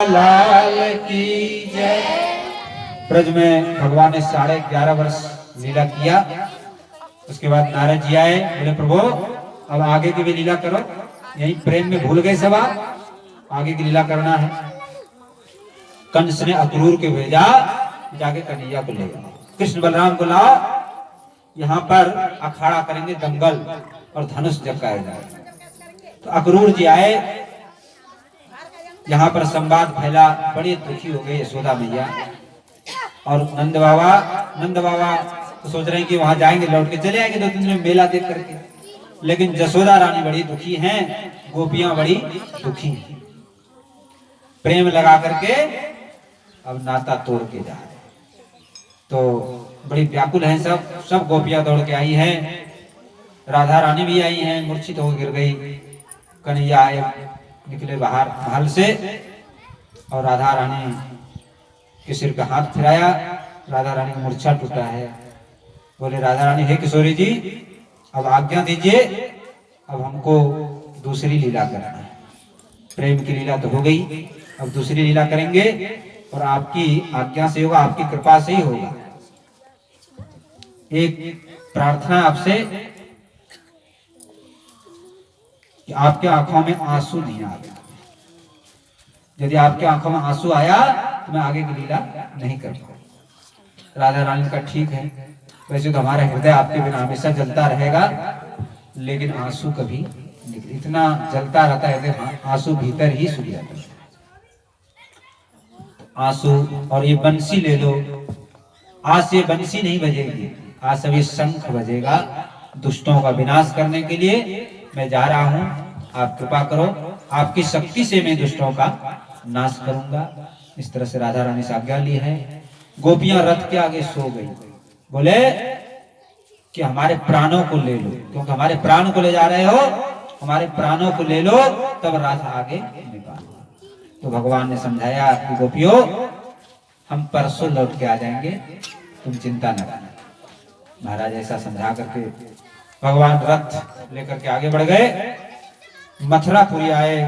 लाल की जय। ब्रज में भगवान ने 11.5 वर्ष लीला किया। उसके बाद नारद जी आए, बोले प्रभु अब आगे की भी लीला करो। यही प्रेम में भूल गए सब, आगे की लीला करना है। कंस ने अक्रूर के भेजा, जाके कन्हैया को ले कृष्ण बलराम को लाओ, यहाँ पर अखाड़ा करेंगे, दंगल और धनुष जगाया जाए। तो अक्रूर जी आए, यहाँ पर संवाद फैला, बड़े दुखी हो गए यशोदा मैया और नंद बाबा तो सोच रहे हैं कि वहां जाएंगे, लौट के चले आएंगे 2-3 दिन में मेला देख करके। लेकिन यशोदा रानी बड़ी दुखी हैं, गोपियां बड़ी दुखी हैं। प्रेम लगा करके अब नाता तोड़ के जा रहे, तो बड़ी व्याकुल हैं सब गोपियां दौड़ के आई हैं। राधा रानी भी आई हैं, मूर्छित हो गिर गई। कन्हैया आए, निकले बाहर महल से और राधा रानी के सिर पे हाथ फिराया। राधा रानी का मूर्छा टूटा है। बोले राधा रानी, हे किशोरी जी अब आज्ञा दीजिए, अब हमको दूसरी लीला करना है। प्रेम की लीला तो हो गई, अब दूसरी लीला करेंगे और आपकी आज्ञा से होगा, आपकी कृपा से ही होगा। एक प्रार्थना आपसे कि आपके आंखों में आंसू नहीं आए। यदि आपके आंखों में आंसू आया तो मैं आगे की लीला नहीं कर पाऊंगा। राधा रानी का ठीक है, वैसे तो हमारा हृदय आपके बिना हमेशा जलता रहेगा, लेकिन आंसू कभी इतना जलता रहता है, आंसू भीतर ही सूख जाता है। आंसू और ये बंसी ले लो, आज से बंसी नहीं बजेगी, आज से शंख बजेगा। दुष्टों का विनाश करने के लिए मैं जा रहा हूं, आप कृपा करो, आपकी शक्ति से मैं दुष्टों का नाश करूंगा। इस तरह से राधा रानी से आज्ञा ली है। गोपियां रथ के आगे सो गई, बोले कि हमारे प्राणों को ले लो, क्योंकि हमारे प्राण को ले जा रहे हो, हमारे प्राणों को ले लो, तब राधा आगे निकालो। तो भगवान ने समझाया कि गोपियों हम परसों लौट के आ जाएंगे, तुम चिंता न करना। महाराज ऐसा समझा करके भगवान रथ लेकर के आगे बढ़ गए। मथुरापुरी आए,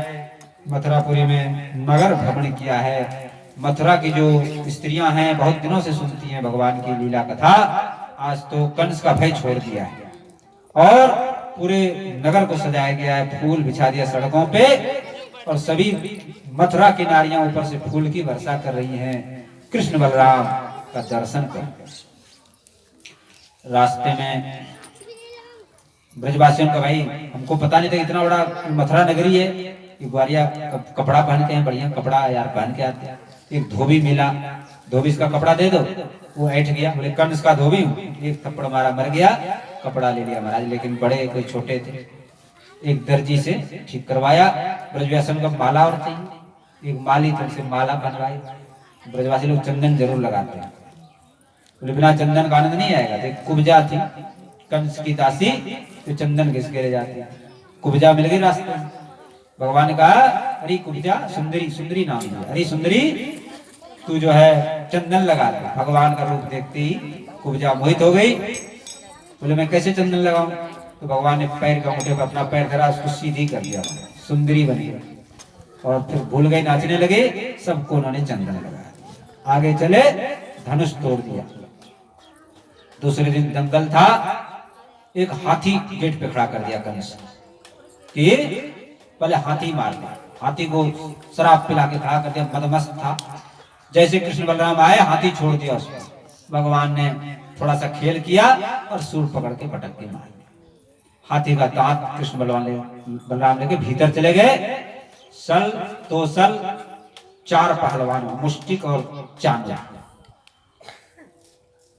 मथुरापुरी में नगर भ्रमण किया है। मथुरा की जो स्त्रियां हैं बहुत दिनों से सुनती हैं भगवान की लीला कथा, आज तो कंस का भय छोड़ दिया है और पूरे नगर को सजाया गया है, फूल बिछा दिया सड़कों पे और सभी मथुरा की नारियां ऊपर से फूल की वर्षा कर रही हैं कृष्ण बलराम का दर्शन कर। रास्ते में ब्रजवासियों का, भाई हमको पता नहीं था इतना बड़ा मथुरा नगरी है, ग्वारिया कपड़ा पहन के हैं, बढ़िया कपड़ा यार पहन के आते हैं। एक धोबी मिला, धोबी इसका कपड़ा दे दो, वो ऐठ गया, बोले कंस का धोबी हूँ, एक थप्पड़ मारा मर गया, कपड़ा ले लिया महाराज। लेकिन बड़े कोई छोटे थे, एक दर्जी से ठीक करवाया। ब्रजवासियों का माला और चाहिए, एक माली तुमसे माला बनवाई। ब्रजवासी लोग चंदन जरूर लगाते हैं, बोले बिना चंदन का आनंद नहीं आएगा। तो कुब्जा थी कंस की दासी, तो चंदन घिस के ले जाती, कुब्जा मिल गई रास्ते में। भगवान ने कहा अरे कुब्जा, सुंदरी, सुंदरी नाम है, अरे सुंदरी तू जो है चंदन लगा दे। भगवान का रूप देखते ही कुब्जा मोहित हो गई, बोले मैं कैसे चंदन लगाऊं? तो भगवान ने पैर का अंगूठे पर अपना पैर धरा, उसको सीधी कर दिया, सुंदरी बनी और फिर भूल गए, नाचने लगे, सबको उन्होंने चंदन लगाया। आगे चले, धनुष तोड़ दिया। दूसरे दिन दंगल था, एक हाथी गेट पे खड़ा कर दिया कंस कि पहले हाथी मार दिया। हाथी को शराब पिला के खड़ा कर दिया, मदमस्त था। जैसे कृष्ण बलराम आए, हाथी छोड़ दिया उसको। भगवान ने थोड़ा सा खेल किया और सूर पकड़ के पटक के मार दिया। हाथी का दांत कृष्ण बलराम लेके भीतर चले गए। सल 2 सल 4 पहलवान, मुष्टिक और चांदा।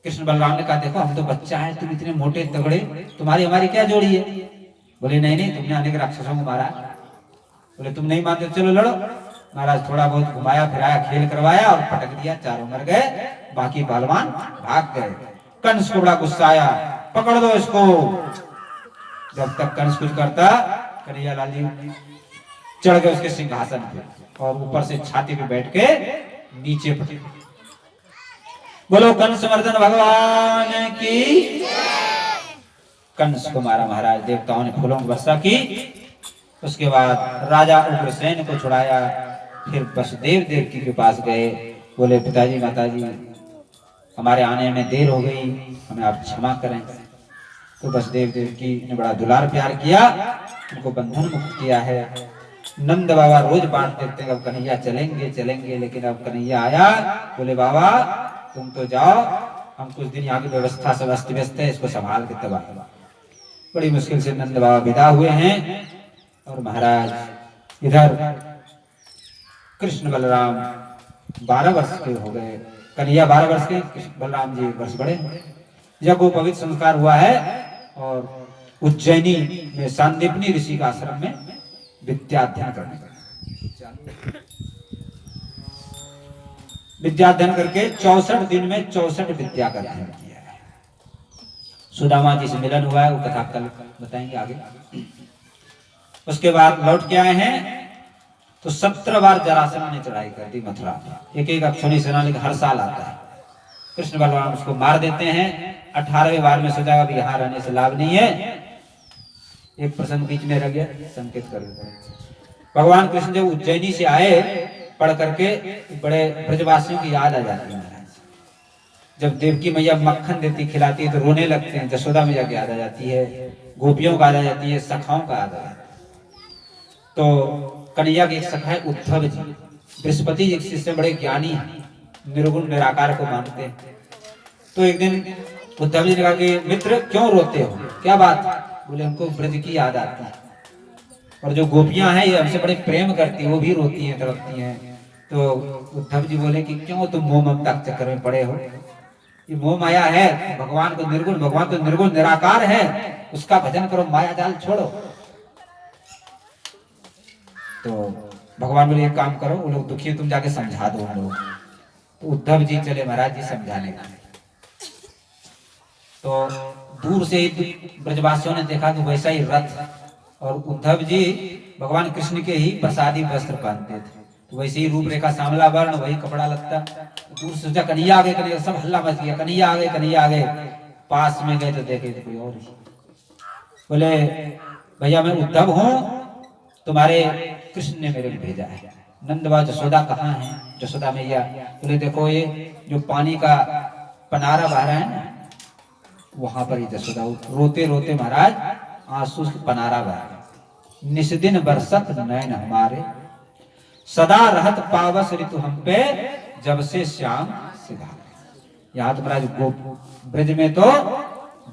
कृष्ण बलराम ने कहा देखो हम तो बच्चा है, तुम इतने मोटे तगड़े, तुम्हारी हमारी क्या जोड़ी है? बोले नहीं नहीं, तुमने अनेक राक्षसों को मारा। बोले तुम नहीं मानते, चलो लड़ो। महाराज थोड़ा बहुत घुमाया फिराया, खेल करवाया और पटक दिया, चारों मर गए, बाकी पहलवान भाग गए। कंस को बड़ा गुस्सा आया, पकड़ दो इसको। जब तक कंस कुछ करता, कन्हैया लाल जी चढ़ गए उसके सिंहासन पे और ऊपर से छाती पे बैठ के नीचे पटक। बोलो कंस मर्दन भगवान की। कंस को मारा महाराज, देवताओं ने फूलों की वर्षा की। उसके बाद राजा उग्रसेन को छुड़ाया, फिर वसुदेव देवकी के पास गए, बोले पिताजी माताजी हमारे आने में देर हो गई, हमें आप क्षमा करें। तो वसुदेव देवकी ने बड़ा दुलार प्यार किया, उनको बंधन मुक्त किया है। नंद बाबा रोज बांट देते हैं, अब कन्हैया चलेंगे चलेंगे, लेकिन अब कन्हैया आया, बोले बाबा तुम तो जाओ, हम कुछ दिन यहाँ की व्यवस्था सब अस्त व्यस्त है, इसको संभाल के तब आएगा। बड़ी मुश्किल से नंद बाबा विदा हुए हैं और महाराज इधर कृष्ण बलराम 12 वर्ष के हो गए, कन्हैया 12 वर्ष के, बलराम जी वर्ष बड़े। जब वो पवित्र संस्कार हुआ है और उज्जैनी में सांदीपनी ऋषि का आश्रम में विद्याध्ययन करने लगे। विद्याध्ययन करके 64 दिन में 64 विद्या का अध्ययन किया है। सुदामा जी से मिलन हुआ है, वो कथा कल बताएंगे आगे। उसके बाद लौट के आए हैं तो 17 बार जरासंध ने चढ़ाई कर दी मथुरा में। एक एक अक्षौणी सेना लेकर हर साल आता है। कृष्ण बलराम उसको मार देते हैं। 18वें बार में सोचा अभी यहाँ रहने से लाभ नहीं है। एक प्रसंग बीच में रह गया, संकेत कर देते। भगवान कृष्ण जब उज्जैनी से आए पढ़ करके, बड़े ब्रजवासियों की याद आ जाती है महाराज। जब देवकी मैया मक्खन देती खिलाती है तो रोने लगते हैं। जसोदा मैया की याद आ जाती है, गोपियों का याद आ जाती है, सखाओं का याद आ जाता है। तो कन्हैया के एक सखा है उद्धव जी, बृहस्पति जी शिष्य बड़े ज्ञानी हैं, निर्गुण निराकार को मानते हैं। तो एक दिन उद्धव जी ने कहा कि मित्र क्यों रोते हो, क्या बात? बोले हमको ब्रज की याद आती है और जो गोपियां हैं ये हमसे बड़े प्रेम करती है, वो भी रोती हैं तड़पती हैं। तो उद्धव जी बोले कि क्यों तुम मोह ममता के चक्कर में पड़े हो? ये मोह माया है, भगवान को निर्गुण निराकार है, उसका भजन करो, माया जाल छोड़ो। तो भगवान बोले एक काम करो, वो लोग दुखी है, तुम जाके समझा दो उन लोगों। तो उद्धव जी चले महाराज जी समझाने का। तो दूर से ही ब्रजवासियों ने देखा कि वैसा ही रथ और उद्धव जी भगवान कृष्ण के ही प्रसादी वस्त्र पहनते थे, तो वैसे ही रूपरेखा सांवला वर्ण, वही कपड़ा लगता। दूर से सोचा कन्हैया आ गए, कन्हैया, सब हल्ला मच गया, कन्हैया आ गए कन्हैया आ गए। पास में गए तो देखे थे कोई और ही। बोले भैया मैं उद्धव हूँ, तुम्हारे कृष्ण ने मेरे को भेजा है। नंदवा जसोदा कहाँ है? जसोदा मैया। बोले देखो ये जो पानी का पनारा बह रहा है ना, वहां पर ही जसोदा रोते रोते महाराज आंसू से पनारा बह। निस्दिन बरसत नयन हमारे, सदा रहत पावस ऋतु हम पे, जब से श्याम सिधारे। यहाँ तो महाराज ब्रज में तो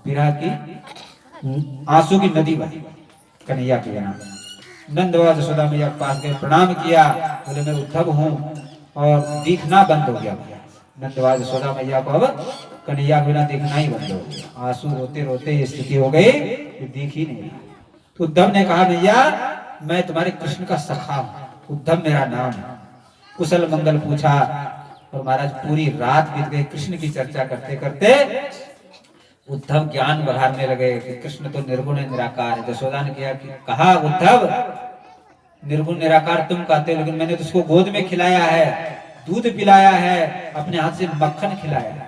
विरह की आंसू की नदी बही कन्हैया के यहाँ। नंद बाबा जसोदा मैया के पास गए, प्रणाम किया। बोले मैं उद्धव हूँ और दिखना बंद हो गया। नंद बाबा जसोदा मैया को अब कन्हैया बिना देखना ही बंद हो गया। आंसू रोते रोते ये स्थिति हो गई कि दिख ही नहीं। तो उद्धव ने कहा भैया मैं तुम्हारे कृष्ण का सखा हूँ, उद्धव मेरा नाम है। कुशल मंगल पूछा और महाराज पूरी रात बीत गई कृष्ण की चर्चा करते करते। उद्धव ज्ञान बघारने लगे कि कृष्ण तो निर्गुण निराकार है। जसोदा ने कहा उद्धव निर्गुण निराकार तुम कहते हो, लेकिन मैंने तो उसको गोद में खिलाया है, दूध पिलाया है, अपने हाथ से मक्खन खिलाया है,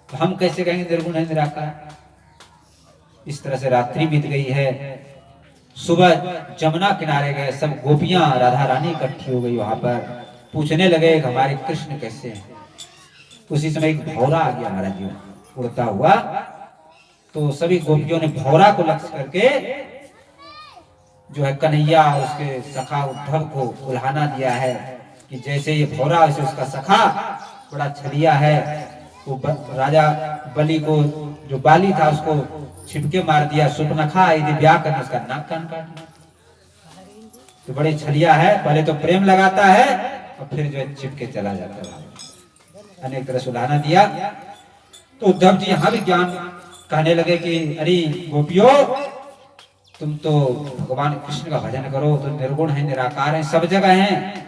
तो हम कैसे कहेंगे निर्गुण है निराकार? इस तरह से रात्रि बीत गई है। सुबह जमुना किनारे गए, सब गोपियां राधा रानी इकट्ठी हो गई। वहां पर पूछने लगे हमारे कृष्ण कैसे हैं। उसी समय एक भौरा आ गया महाराज जी उड़ता हुआ। तो सभी गोपियों ने भौरा को लक्ष्य करके जो है कन्हैया उसके सखा उद्धव को उल्हाना दिया है कि जैसे ये भौरा वैसे उसका सखा बड़ा छलिया है। वो राजा बलि को जो बाली था उसको छिपके मार दिया, सुपनखा यदि ब्याह करना उसका नाक कान काट दिया। तो बड़े छलिया है, पहले तो प्रेम लगाता है और फिर जो है छिपके चला जाता है। अनेक तरह से उल्हाना दिया। तो उद्धव जी यहाँ भी ज्ञान कहने लगे कि अरे गोपियों तुम तो भगवान कृष्ण का भजन करो, तो निर्गुण है निराकार है, सब जगह हैं।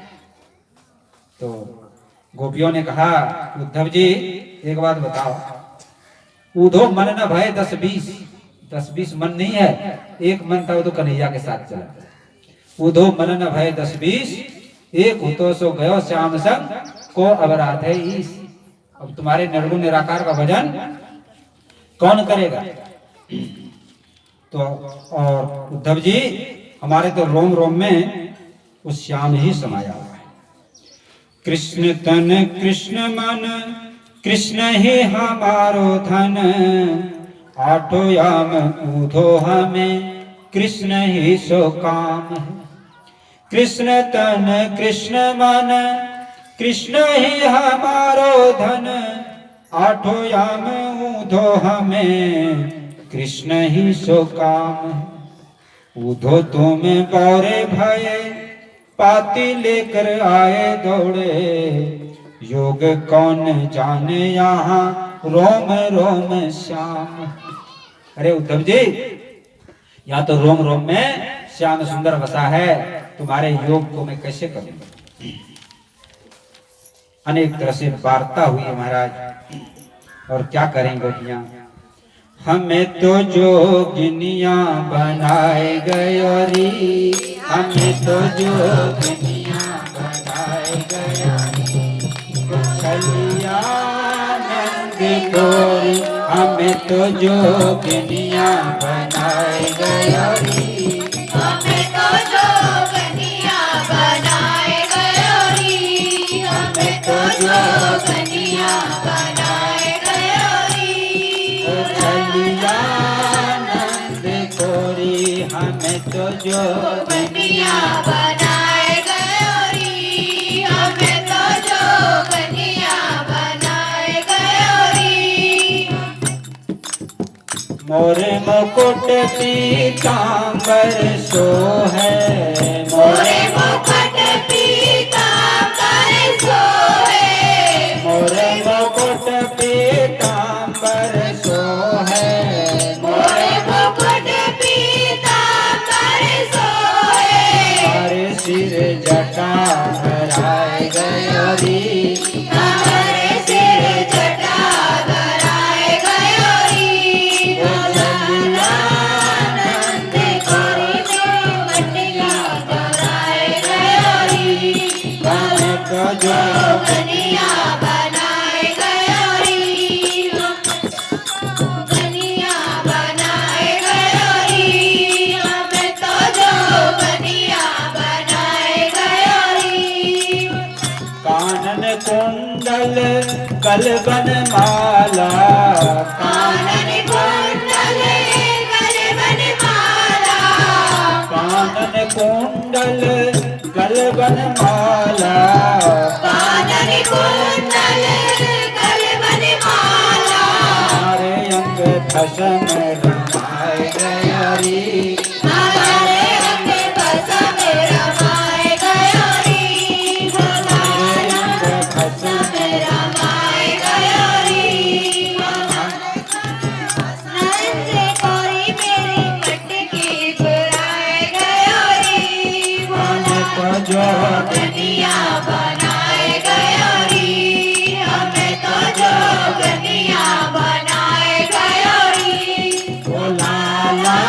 तो गोपियों ने कहा उद्धव जी एक बात बताओ, उधो मन न भय 10-20 मन नहीं है, एक मन था वो तो कन्हैया के साथ चला। उधो मन न भय 10-20, एक होतो सो गयो श्याम संग को अवराध है ईश। अब तुम्हारे निर्गुण निराकार का भजन कौन करेगा? तो और उद्धव जी हमारे तो रोम रोम में उस श्याम ही समाया हुआ है। कृष्ण तन कृष्ण मन कृष्ण ही हमारो धन, आठो याम ऊधो हमें कृष्ण ही सो काम है। कृष्ण तन कृष्ण मन कृष्ण ही हमारो धन, आठो याम ऊधो हमें कृष्ण ही सो काम है। ऊधो तुम बौरे भये पाती लेकर आए दौड़े, योग कौन जाने यहाँ रोम रोम श्याम। अरे उद्धव जी, यहाँ तो रोम रोम में श्याम सुंदर बसा है, तुम्हारे योग को मैं कैसे करूंगा। अनेक तरह से वार्ता हुई है महाराज, और क्या करें गोपियां। हमें तो जोगिनिया बनाए गयोरी, हमें तो जोगिनिया बनाए गयोरी, छलिया नंद गोरी, हमें तो जोगिनिया बनाए गयोरी, हमें तो जोगिनिया बनाए गयोरी, हमें तो जोगिनिया बनाए गयोरी, छलिया नंद गोरी, हमें तो जोगिनिया बनाए गयोरी, हमें तो जोगिनिया बनाए गयोरी। मोरे मुकुट पीतांबर सो है, मोरे मुकुट पीतांबर सोहे, मोरे मुकुट पीतांबर सो है, मोरे मुकुट पीतांबर सोहे, हमारे सिर जटा हराए गयोरी, हमारे सिर जटा धराए गयोरी, भोला नंद गोरी में मटिया धराए गयोरी, हमें तो जोगिनिया बनाए गयोरी, जोगिनिया बनाए गयोरी, हमें तो जोगिनिया बनाए गयोरी। कानन कुंडल कलबन माला, कानन कुंडल गलबन माला, कानन कुंडल कलबन माला, कानन कुंडल गलबन माला, हमारे अंग भस्म रमाए गयोरी, हमारे अंग भस्म रमाए गयोरी, हमारे अंग भस्म रमाए गयोरी, नंद गोरी मेरी मटकी बुराए गयोरी, हमें तो जोगिनिया बनाए गयोरी, हमें तो जोगिनिया बनाए गयोरी, लाला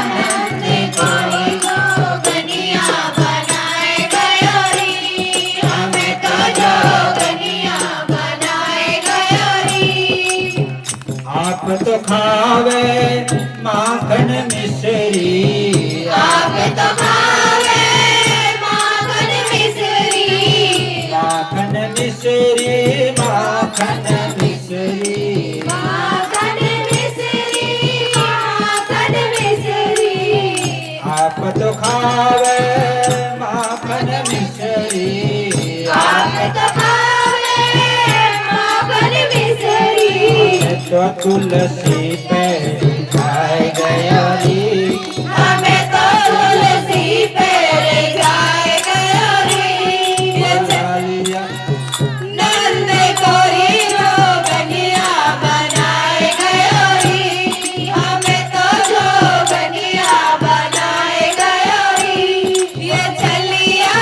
नंद गोरी जोगिनिया बनाए गयोरी, हमें तो जोगिनिया बनाए गयोरी। आप तो खावे माखन मिश्री, आप तो खावे माखन मिश्री, माखन मिश्री, माखन मिश्री, माखन मिश्री, माखन मिश्री, आप तो खावे माखन मिश्री, आप तो खावे माखन मिश्री, तो तुलसी पे खाए गयोरी, हमें तो तुलसी पे ले जाए गयोरी, लालिया नंद गोरी जोगिनिया बनाए गयोरी, हमें तो जोगिनिया बनाए गयोरी, ये छलिया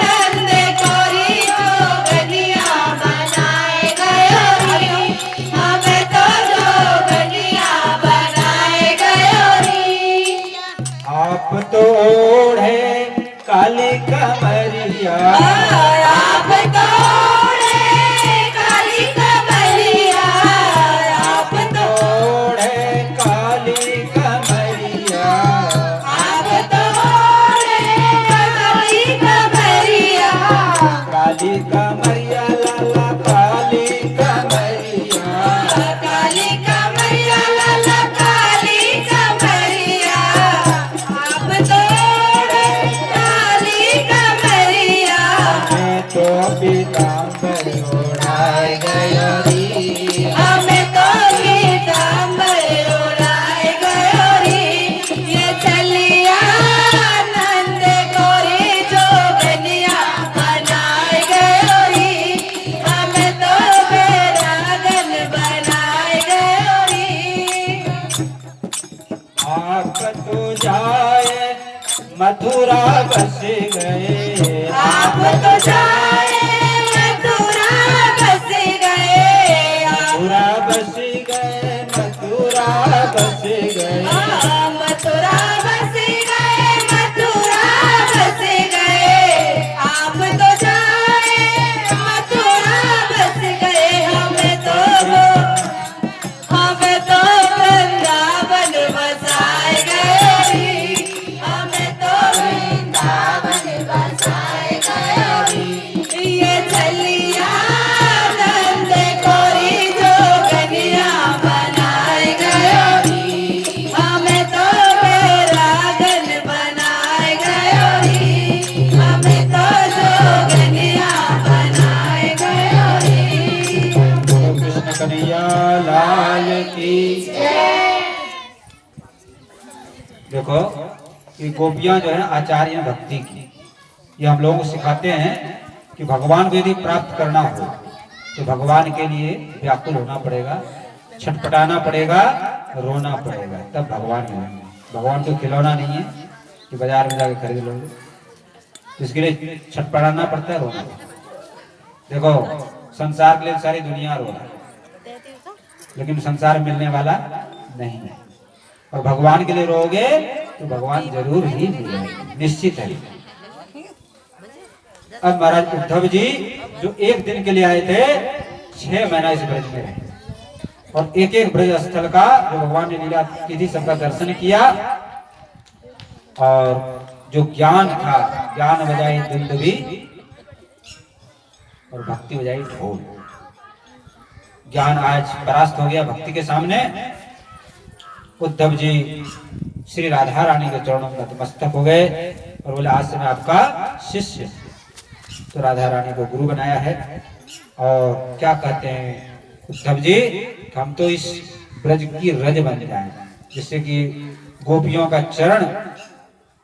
नंद गोरी जोगिनिया बनाए गयोरी, हमें तो जोगिनिया काली कमरिया लाला काली कमरिया काली कमरिया लाला काली कमरिया आप तो काली कमरिया मैं तो पीताम्बर ओढ़ाए गयो री हमें तो पीताम्बर ओढ़ाए गयो री ये चलिया नंद गोरी जोगनिया बनाए गयो री हमें तो बैरागन बनाए गयो री आप तो जाए मथुरा बस गए आप तो जाए मथुरा बस गए मथुरा बस गए मथुरा बस गए मथुरा बस गए मथुरा बस गए आप तो जाए मथुरा बस गए हमें तो वृंदावन बसाए गए हमें तो वृंदावन बसाए गए ये चलिया नंद गोरी जोगनिया बनाए गए हमें तो बैरागन बनाए गए हमें तो जोगनिया बनाए गए कृष्ण कन्हैया लाल की देखो ये गोपियां जो है आचार्य हैं भक्ति की, ये हम लोगों को सिखाते हैं कि भगवान को यदि प्राप्त करना हो तो भगवान के लिए व्याकुल होना पड़ेगा, छटपटाना पड़ेगा, रोना पड़ेगा, तब भगवान मिलेंगे। भगवान को खिलौना नहीं है कि बाजार में जाके खरीद लोगे, इसके लिए छटपटाना पड़ता है, रोना पड़ता है। देखो संसार के लिए सारी दुनिया रो रहा है, लेकिन संसार मिलने वाला नहीं है, और भगवान के लिए रोगे तो भगवान जरूर ही मिलेंगे, निश्चित है। अब महाराज उद्धव जी जो एक दिन के लिए आए थे 6 महीना इस ब्रज में रहे, और एक एक ब्रज स्थल का जो भगवान ने लीला की थी सबका दर्शन किया, और जो ज्ञान था, ज्ञान बजाई दुंदुभी और भक्ति बजाई ढोल। ज्ञान आज परास्त हो गया भक्ति के सामने। उद्धव जी श्री राधा रानी के चरणों में नतमस्तक हो गए और बोले आज से मैं आपका शिष्य। तो राधा रानी को गुरु बनाया है, और क्या कहते हैं उद्धव जी, हम तो इस ब्रज की रज बन जाएं, जिससे कि गोपियों का चरण,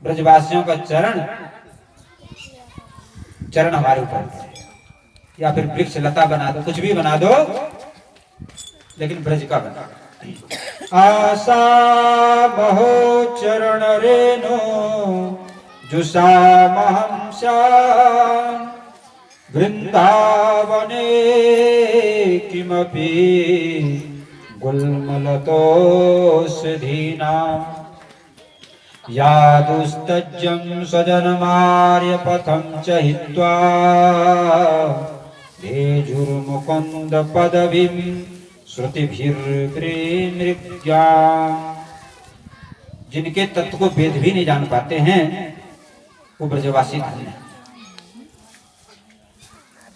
ब्रजवासियों का चरण हमारे ऊपर है। या फिर वृक्ष लता बना दो, कुछ भी बना दो, लेकिन ब्रज का बना। आशा महो चरण रेणु जुषा महंसा वृंदावने किमपि गुल्मलतोषधीना यादुस्तज्जं स्वजनमार्य पथं च हित्वा धेजुर्मुकुन्द पदवीं श्रुतिभिर्मृग्या। जिनके तत्व को वेद भी नहीं जान पाते हैं वो ब्रजवासी धन्य हैं।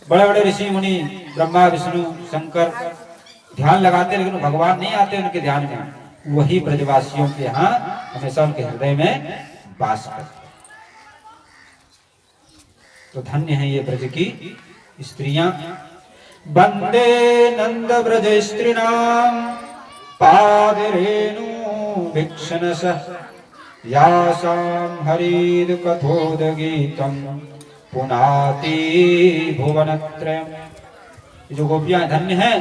बड़े बड़े ऋषि मुनि ब्रह्मा विष्णु शंकर ध्यान लगाते हैं, लेकिन भगवान नहीं आते उनके ध्यान में। वही ब्रजवासियों के यहाँ हमेशा उनके हृदय में वास करते। तो धन्य है ये ब्रज की स्त्रियां। वंदे नंद ब्रज स्त्रीणाम पादरेणु भिक्षणस यासां हरिद कथोदगीतम पुनाति भुवनत्रयम्। जो गोपियां धन्य हैं,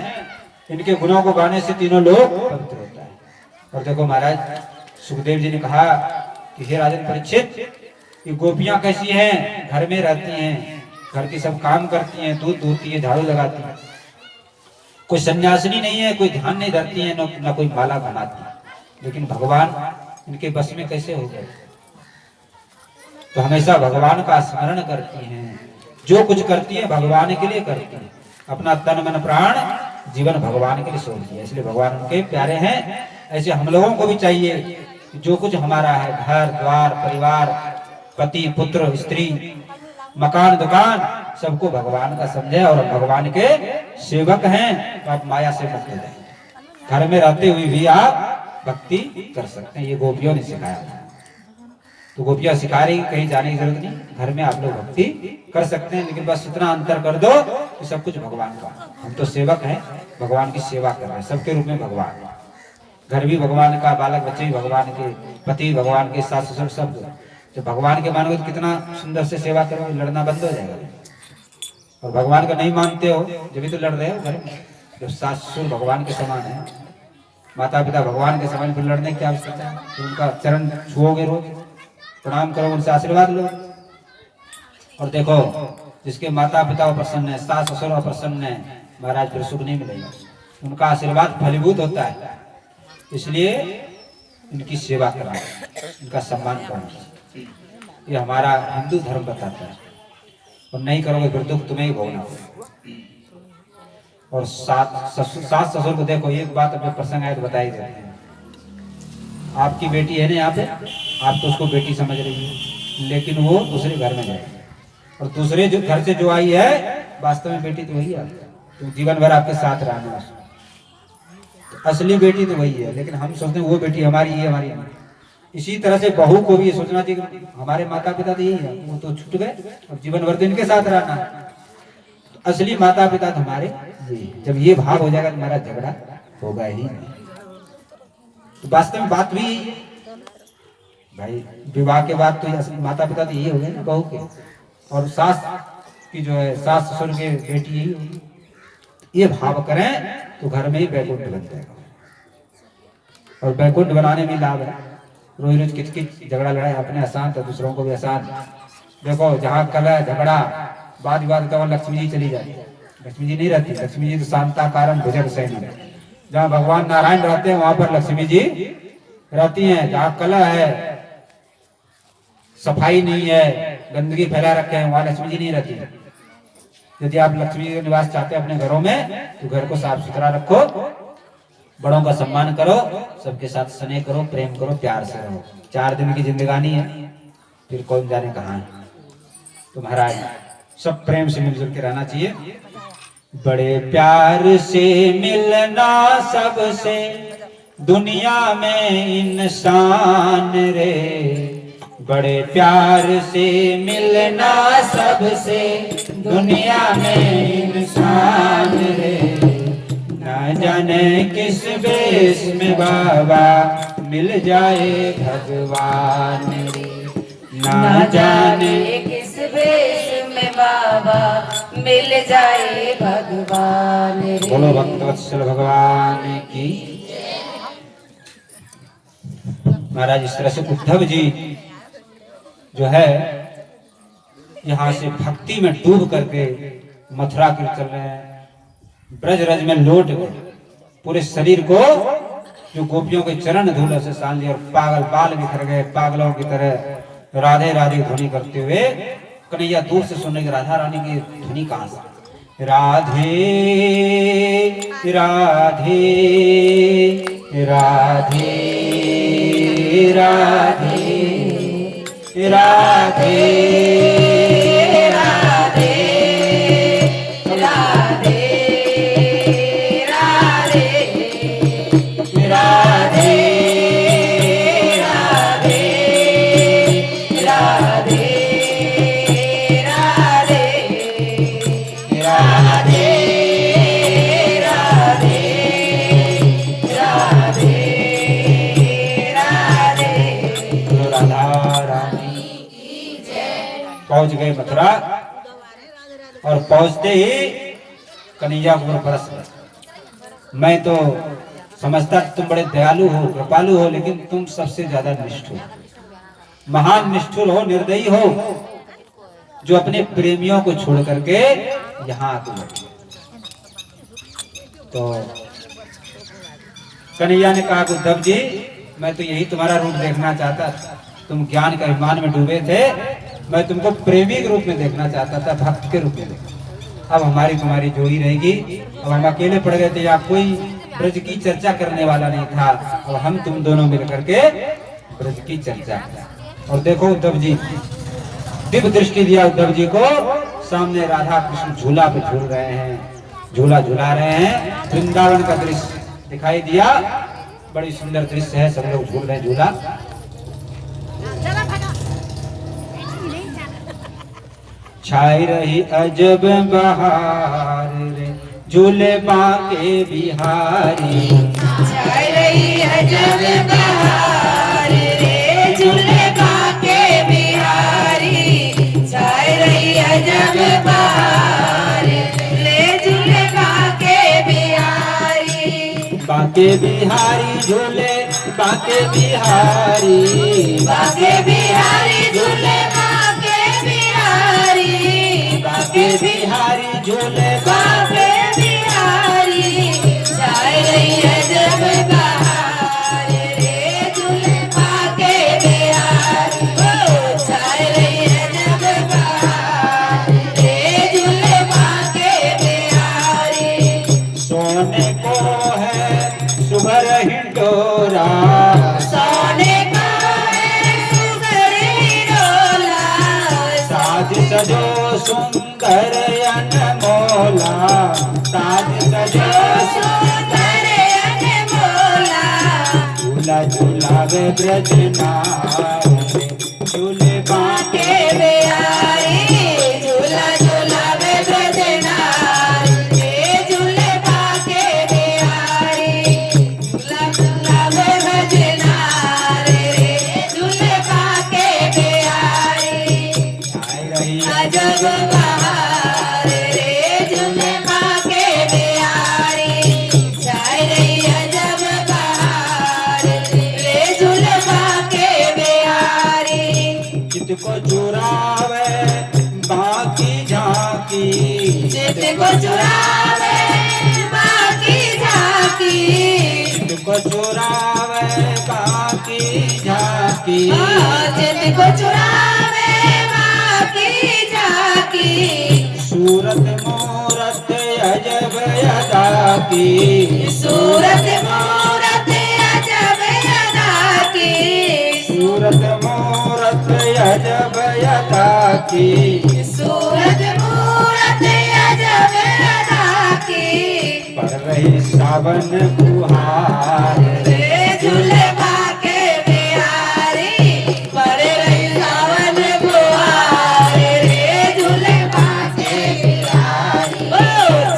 इनके गुणों को गाने से तीनों लोग पवित्र होता है। और देखो महाराज सुखदेव जी ने कहा कि हे राजन परीक्षित, ये गोपियां कैसी हैं, घर में रहती हैं, घर की सब काम करती हैं, दूध दूहती है, झाड़ू लगाती है, कोई सन्यासिनी नहीं है, कोई ध्यान नहीं धरती है, न कोई माला बनाती है, लेकिन भगवान इनके बस में कैसे हो गए। तो हमेशा भगवान का स्मरण करती हैं, जो कुछ करती है भगवान के लिए करती है, अपना तन मन प्राण जीवन भगवान के लिए छोड़ दिया, इसलिए भगवान उनके प्यारे हैं। ऐसे हम लोगों को भी चाहिए कि जो कुछ हमारा है, घर द्वार परिवार, पति पुत्र स्त्री, मकान दुकान, सबको भगवान का समझे और भगवान के सेवक हैं तो आप माया से मुक्त हो जाएंगे। घर में रहते हुए भी आप भक्ति कर सकते हैं। ये गोपियों ने सिखाया। तो गोपियां सिखा रही, कहीं जाने की जरूरत नहीं, घर में आप लोग भक्ति कर सकते हैं। लेकिन बस इतना अंतर कर दो कि सब कुछ भगवान का। हम तो सेवक हैं, भगवान की सेवा कर रहे हैं, सबके रूप में भगवान। घर भी भगवान का, बालक बच्चे भी भगवान के, पति भगवान के, सास ससुर सब। तो भगवान के मानोगे तो कितना सुंदर से सेवा करो, लड़ना बंद हो जाएगा। और भगवान का नहीं मानते हो जब भी तो लड़ रहे हो घर में। जब सास ससुर भगवान के समान है, माता पिता भगवान के समान, फिर लड़ने की क्या आवश्यकता है। तो उनका चरण छुओगे, रोज प्रणाम करो, उनसे आशीर्वाद लो। और देखो जिसके माता पिता प्रसन्न है, सास ससुर प्रसन्न है, महाराज फिर सुख नहीं मिलेगा। उनका आशीर्वाद फलीभूत होता है। इसलिए इनकी सेवा करना, इनका सम्मान करना, ये हमारा हिंदू धर्म बताता है। और नहीं करोगे फिर दुख तुम्हें ही भोगना होगा। और सास ससुर को देखो, एक बात अपने प्रसंग आए तो बताई जाती है। आपकी बेटी है ना यहाँ पे, आप तो उसको बेटी समझ रही है, लेकिन वो दूसरे घर में जाएगी। और दूसरे जो घर से जो आई है, वास्तव में बेटी तो वही है, तो जीवन भर आपके साथ रहना। तो असली बेटी तो वही है, लेकिन हम सोचते हैं वो बेटी हमारी है, हमारी है। इसी तरह से बहू को भी ये सोचना चाहिए कि हमारे माता पिता तो यही है, वो तो छूट गए, अब जीवन भर तो इनके साथ रहना। तो असली माता पिता तो हमारे यही। जब ये भाव हो जाएगा तो हमारा झगड़ा होगा ही नहीं। तो वास्तव में बात भी भाई, विवाह के बाद तो असली माता पिता तो यही हो गए ना, बहू के। और सास की जो है, सास ससुर के बेटी यही होगी। ये भाव करें तो घर में ही बैकुंठ बन जाएगा। और बैकुंठ बनाने में लाभ है। रोज रोज किच झगड़ा लड़ाई अपने आसान तो दूसरों को भी आसान। देखो जहाँ कलह झगड़ा वाद विवाद का, लक्ष्मी जी चली जाती है। लक्ष्मी जी नहीं रहती। लक्ष्मी जी तो शांता कारण भुजग सैन। जहाँ भगवान नारायण रहते हैं वहां पर लक्ष्मी जी रहती हैं। जहाँ कलह है, सफाई नहीं है, गंदगी फैला रखे हैं, वहां लक्ष्मी जी नहीं रहती। यदि आप लक्ष्मी जी का निवास चाहते हैं अपने घरों में, तो घर को साफ सुथरा रखो, बड़ों का सम्मान करो, सबके साथ स्नेह करो, प्रेम करो, प्यार से रहो। 4 दिन की जिंदगानी है, फिर कौन जाने कहाँ है। तो महाराज सब प्रेम से मिलजुल के रहना चाहिए। बड़े प्यार से मिलना सबसे दुनिया में इंसान रे। बड़े प्यार से मिलना सबसे दुनिया में इंसान रे। ना जाने किस वेश में बाबा मिल जाए भगवान रे। ना जाने किस वेश में बाबा मिल जाए भगवान रे। बोलो भक्तवत्सल भगवान की। महाराज इस तरह से उद्धव जी जो है यहाँ से भक्ति में डूब करके मथुरा के चल रहे हैं। ब्रज रज में लौट गए, पूरे शरीर को जो गोपियों के चरण धूल से सान लिया। और पागल बाल बिखर गए, पागलों की तरह राधे राधे ध्वनि करते हुए। कन्हैया दूर से सुनने की राधा रानी की ध्वनि कहां से, राधे राधे राधे राधे राधे राधे राधे राधे राधे पहुंच गए मथुरा। और पहुंचते ही कन्हैया को बरस गए। मैं तो समझता तुम बड़े दयालु हो, कृपालु हो, लेकिन तुम सबसे ज्यादा निष्ठुर, महान निष्ठुर हो, निर्दयी हो, जो अपने प्रेमियों को छोड़ करके यहाँ आके बैठे। तो कन्हैया ने कहा उद्धव जी, मैं तो यही तुम्हारा रूप देखना चाहता था। तुम ज्ञान के अभिमान में डूबे थे, मैं तुमको प्रेमी के रूप में देखना चाहता था, भक्त के रूप में। अब हमारी तुम्हारी जोड़ी रहेगी। अब हम अकेले पड़ गए थे, यहाँ कोई ब्रज की चर्चा करने वाला नहीं था। अब हम तुम दोनों मिलकर के ब्रज की चर्चा। और देखो उद्धव जी, दिव्य दृष्टि दिया उद्धव जी को सामने राधा कृष्ण झूला पे झूल रहे हैं, झूला झूला रहे हैं। वृंदावन का दृश्य दिखाई दिया, बड़ी सुंदर दृश्य है, सब लोग झूल रहे हैं झूला। छाई रही अजब बहार रे झूले बाके बिहारी, छाई रही अजब बहार रे झूले बाके बिहारी, छाई रही अजब बहार रे झूले बाके बिहारी, बाके बिहारी झूले बाके बिहारी, बाके बिहारी झूले बाके बिहारी, बाके बिहारी झूले बाके बिहारी, छाई रही अजब बहार रे झूले बाके बिहारी, ओ छाई रही अजब बहार रे झूले बाके बिहारी। सोने को है सुभर हिंडोरा, सोने का है सुगर हिडोला, साज सजो सुंदर अनमोला, साज सजो सुंदर अनमोला, झूला झूलावे ब्रज नारी, झूले बाके बाके बिहारी, झूला झूलावे ब्रज नारी रे झूले बाके बिहारी, झूला झूलावे ब्रज नारी रे झूले बाके बिहारी। छाई रही अजब बहार रे झूले बाके बिहारी, छाई रही अजब बहार रे झूले बाके बिहारी। चित को चुरावे बाकी झांकी, चित को चुरावे बाकी झांकी, चित को चुरावे बाकी झांकी, चित को चुरावे बाकी झांकी, सूरत मूरत अजब अदा की, सूरत मूरत अजब अदा की, सूरत मूरत अजब अदा की, सूरत मूरत अजब अदा की। पड़ रही सावन फुहार रे झूले बाके बिहारी, पड़ रही सावन फुहार रे झूले बाके बिहारी, ओ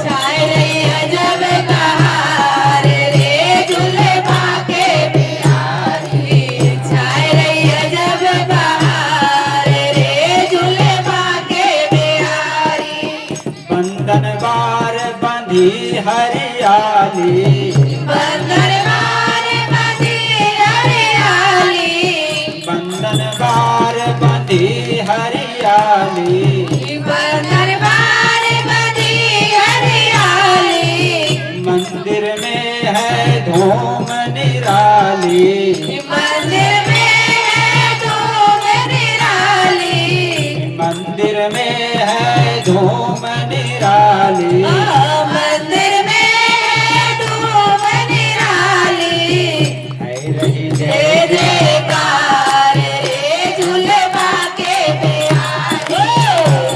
छाई रही अजब बहार रे झूले बाके बिहारी, छाई रही अजब बहार रे झूले बाके बिहारी। बंधन बार बंधी हरियाली, बंधन बार बंधी हरियाली, बंधन बार बंधी हरियाली, बंधन बार बंधी हरियाली, मंदिर में है धूम निराली, मंदिर में है धूम निराली, मंदिर में है धूम निराली, मंदिर में है धूम निराली। है रही जय जयकार रे झूले बाके बिहारी,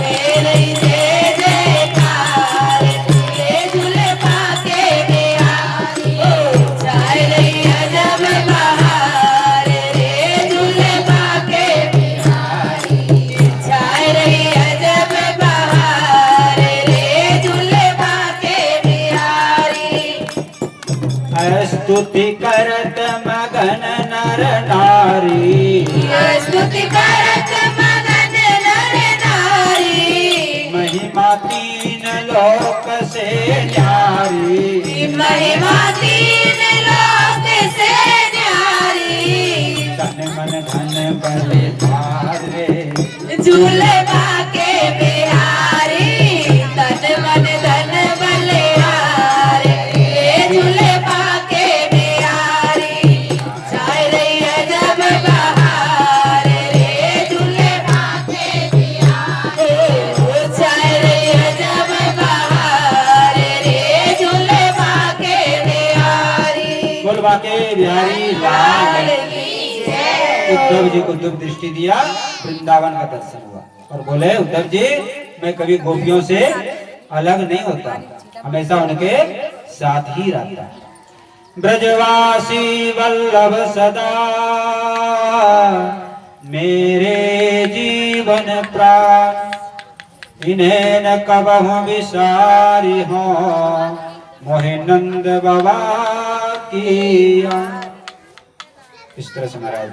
मेरे जय जयकार रे झूले बाके बिहारी, छाई रही अजब बहार रे झूले बाके बिहारी, छाई रही अजब बहार रे झूले बाके बिहारी। स्तुति करत मगन नर नारी, स्तुति करत मगन नर नारी, महिमा तीन लोक से न्यारी, महिमा तीन लोक से न्यारी, तन मन धन बल भार रे, झूले बाके बिहारी, तन मन धन बलिहारी रे झूले बाके बिहारी, छाई रही अजब बहार रे झूले बाके बिहारी, छाई रही अजब बहार रे झूले बाके बिहारी। बोल बाके बिहारी लाल। उद्धव जी को दुर्ग दृष्टि दिया, वृंदावन का दर्शन हुआ और बोले उद्धव जी मैं कभी गोपियों से अलग नहीं होता, हमेशा उनके साथ ही रहता। ब्रजवासी वल्लभ सदा मेरे जीवन प्राण, इन्हें न कबहु विसारी हो मोहे नंद बाबा किया। इस तरह से महाराज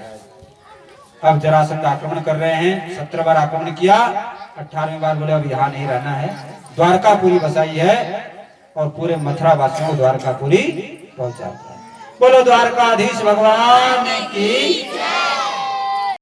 अब जरासंध आक्रमण कर रहे हैं। 17 बार आक्रमण किया, 18वें बार बोले अब यहाँ नहीं रहना है। द्वारकापुरी बसाई है और पूरे मथुरा वासियों को द्वारकापुरी पहुंचाता है। बोलो द्वारकाधीश भगवान की